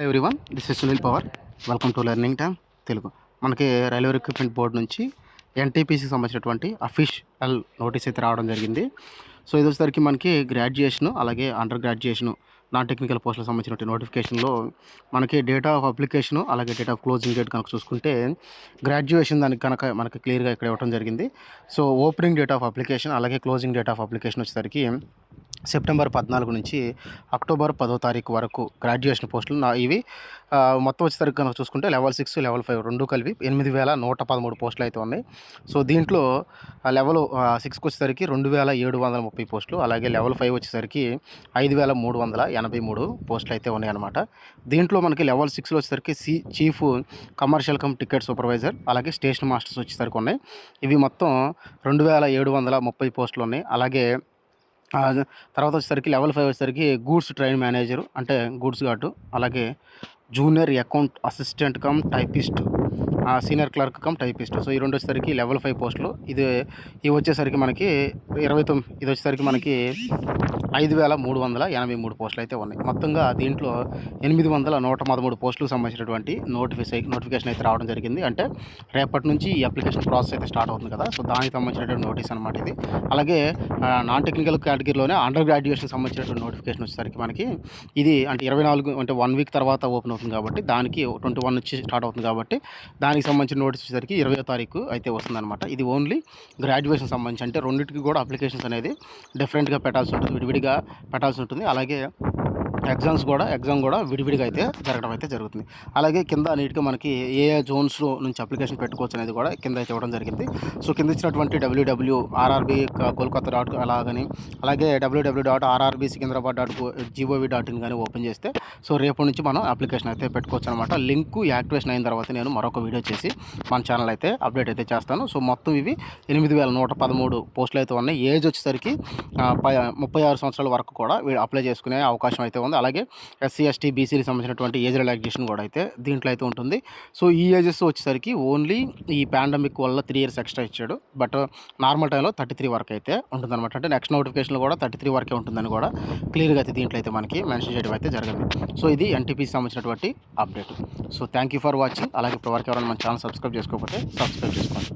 Everyone, this is Sunil power. Welcome to learning time Telugu. మనకి railway recruitment board నుంచి ఎన్టీపీసీకి సంబంధించినటువంటి official notice అయితే రావడం జరిగింది. సో ఇది వచ్చేసరికి మనకి గ్రాడ్యుయేషను అలాగే అండర్ గ్రాడ్యుయేషను నాన్ టెక్నికల్ పోస్టులకు సంబంధించిన నోటిఫికేషన్లో మనకి డేట్ ఆఫ్ అప్లికేషను అలాగే డేట్ ఆఫ్ క్లోజింగ్ డేట్ కనుక చూసుకుంటే గ్రాడ్యుయేషన్ దానికి కనుక మనకి క్లియర్గా ఇక్కడ ఇవ్వడం జరిగింది. So opening date of application అలాగే క్లోజింగ్ డేట్ ఆఫ్ అప్లికేషన్ వచ్చేసరికి సెప్టెంబర్ 14 నుంచి అక్టోబర్ 10వ తారీఖు వరకు గ్రాడ్యుయేషన్ పోస్టులు ఇవి మొత్తం వచ్చేసరికి కనుక చూసుకుంటే లెవెల్ 6 లెవెల్ 5 రెండు కలిపి 8,113 పోస్టులు అయితే ఉన్నాయి. సో దీంట్లో లెవెల్ 6కి వచ్చేసరికి 2,730 పోస్టులు, అలాగే లెవెల్ 5 వచ్చేసరికి 5,383 పోస్టులు అయితే ఉన్నాయన్నమాట. దీంట్లో మనకి లెవెల్ 6లో వచ్చేసరికి chief commercial come ticket supervisor అలాగే స్టేషన్ మాస్టర్స్ వచ్చేసరికి ఉన్నాయి. ఇవి మొత్తం 2,730 పోస్టులు ఉన్నాయి. అలాగే తర్వాత వచ్చేసరికి లెవెల్ 5 వచ్చేసరికి గూడ్స్ ట్రైన్ మేనేజరు అంటే గూడ్స్ గార్డు, అలాగే junior account assistant cum typist, senior clerk cum typist. So ఈ రెండు వచ్చేసరికి లెవెల్ 5 పోస్టులు. ఇవి వచ్చేసరికి మనకి 29, ఇది వచ్చేసరికి మనకి 5,383 పోస్టులు అయితే ఉన్నాయి. మొత్తంగా దీంట్లో 8,113 పోస్టులకు సంబంధించినటువంటి నోటిఫికేషన్ అయితే రావడం జరిగింది. అంటే రేపటి నుంచి ఈ అప్లికేషన్ ప్రాసెస్ అయితే స్టార్ట్ అవుతుంది కదా, సో దానికి సంబంధించినటువంటి నోటీస్ అనమాట ఇది. అలాగే నాన్ టెక్నికల్ కేటగిరీలోనే అండర్ గ్రాడ్యుయేషన్ సంబంధించినటువంటి నోటిఫికేషన్ వచ్చేసరికి మనకి ఇది అంటే 24 అంటే 1 వీక్ తర్వాత ఓపెన్ అవుతుంది కాబట్టి దానికి 21 నుంచి స్టార్ట్ అవుతుంది కాబట్టి దానికి సంబంధించిన నోటీస్ వచ్చేసరికి 20వ తారీఖు అయితే వస్తుందన్నమాట. ఇది ఓన్లీ గ్రాడ్యుయేషన్ సంబంధించి, అంటే రెండింటికి కూడా అప్లికేషన్స్ అనేది డిఫరెంట్గా పెట్టాల్సి ఉంటుంది, విడివిడిగా పెట్టాల్సి ఉంటుంది. అలాగే ఎగ్జామ్ కూడా విడివిడిగా అయితే జరగడం అయితే జరుగుతుంది. అలాగే కింద నీట్గా మనకి ఏ జోన్స్ నుంచి అప్లికేషన్ పెట్టుకోవచ్చు అనేది కూడా కింద అయితే ఇవ్వడం జరిగింది. సో కింద ఇచ్చినటువంటి www.rrb కోల్కతా అలాగని అలాగే www.rrbsikandrabad.gov.in కానీ ఓపెన్ చేస్తే సో రేపటి నుంచి మనం అప్లికేషన్ అయితే పెట్టుకోవచ్చు అనమాట. లింకు యాక్టివేషన్ అయిన తర్వాత నేను మరొక వీడియో చేసి మన ఛానల్ అయితే అప్డేట్ అయితే చేస్తాను. సో మొత్తం ఇవి 8,113 పోస్టులు అయితే ఉన్నాయి. ఏజ్ వచ్చేసరికి 36 సంవత్సరాల వరకు కూడా అప్లై చేసుకునే అవకాశం అయితే ఉంది. అలాగే ఎస్సీ ఎస్టీ బీసీకి సంబంధించినటువంటి ఏజ్ రిలాక్సేషన్ కూడా అయితే దీంట్లో అయితే ఉంటుంది. సో ఈ ఏజెస్ వచ్చేసరికి ఓన్లీ ఈ పాండమిక్ వల్ల 3 years ఎక్స్ట్రా ఇచ్చాడు, బట్ నార్మల్ టైంలో 33 వరకు అయితే ఉంటుందన్నమాట. అంటే నెక్స్ట్ నోటిఫికేషన్లో కూడా 33 వరకే ఉంటుందని కూడా క్లియర్గా అయితే దీంట్లో అయితే మనకి మెన్షన్ చేయడం అయితే జరిగింది. సో ఇది ఎన్టీపీకి సంబంధించినటువంటి update. So thank you for watching. అలాగే ఇప్పటివరకు ఎవరైనా మన ఛానల్ సబ్స్క్రైబ్ చేసుకోకపోతే సబ్స్క్రైబ్ చేసుకోండి.